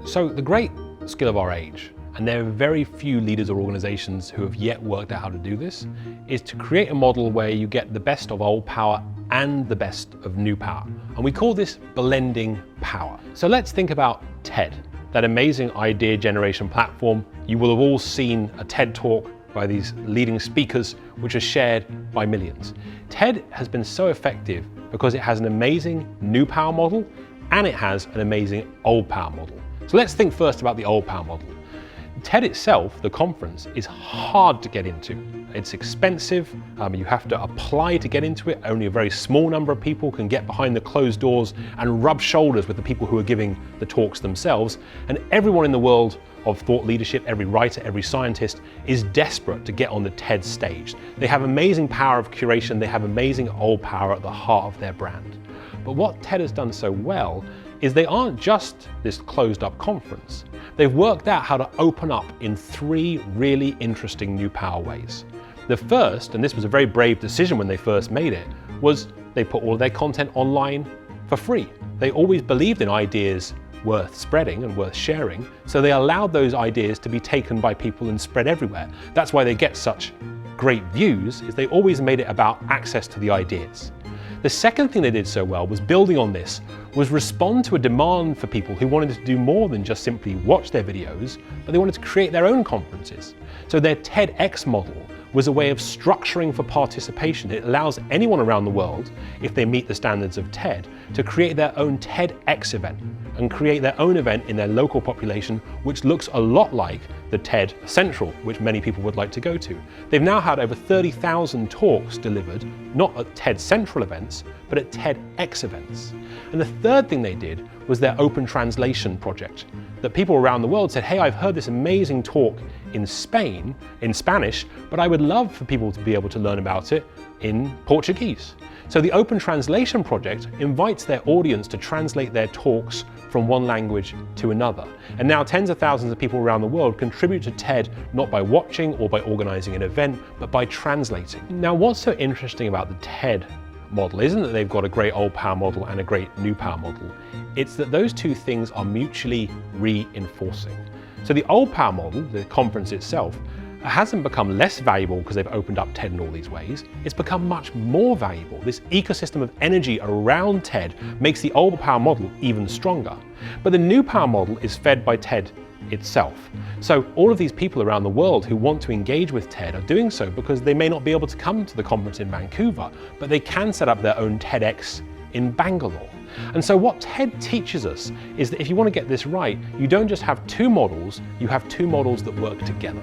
So the great skill of our age, and there are very few leaders or organizations who have yet worked out how to do this, is to create a model where you get the best of old power and the best of new power. And we call this blending power. So let's think about TED, that amazing idea generation platform. You will have all seen a TED talk by these leading speakers, which are shared by millions. TED has been so effective because it has an amazing new power model and it has an amazing old power model. So let's think first about the old power model. TED itself, the conference, is hard to get into. It's expensive, you have to apply to get into it. Only a very small number of people can get behind the closed doors and rub shoulders with the people who are giving the talks themselves. And everyone in the world of thought leadership, every writer, every scientist, is desperate to get on the TED stage. They have amazing power of curation, they have amazing old power at the heart of their brand. But what TED has done so well is they aren't just this closed up conference. They've worked out how to open up in three really interesting new power ways. The first, and this was a very brave decision when they first made it, was they put all of their content online for free. They always believed in ideas worth spreading and worth sharing, so they allowed those ideas to be taken by people and spread everywhere. That's why they get such great views, is they always made it about access to the ideas. The second thing they did so well was building on this, was respond to a demand for people who wanted to do more than just simply watch their videos, but they wanted to create their own conferences. So their TEDx model was a way of structuring for participation. It allows anyone around the world, if they meet the standards of TED, to create their own TEDx event and create their own event in their local population, which looks a lot like the TED Central, which many people would like to go to. They've now had over 30,000 talks delivered, not at TED Central events, but at TEDx events. And the third thing they did was their open translation project, that people around the world said, hey, I've heard this amazing talk in Spain, in Spanish, but I would love for people to be able to learn about it in Portuguese. So the Open Translation Project invites their audience to translate their talks from one language to another. And now tens of thousands of people around the world contribute to TED not by watching or by organizing an event, but by translating. Now, what's so interesting about the TED model isn't that they've got a great old power model and a great new power model. It's that those two things are mutually reinforcing. So the old power model, the conference itself, hasn't become less valuable because they've opened up TED in all these ways. It's become much more valuable. This ecosystem of energy around TED makes the old power model even stronger. But the new power model is fed by TED itself. So all of these people around the world who want to engage with TED are doing so because they may not be able to come to the conference in Vancouver, but they can set up their own TEDx in Bangalore. And so what TED teaches us is that if you want to get this right, you don't just have two models, you have two models that work together.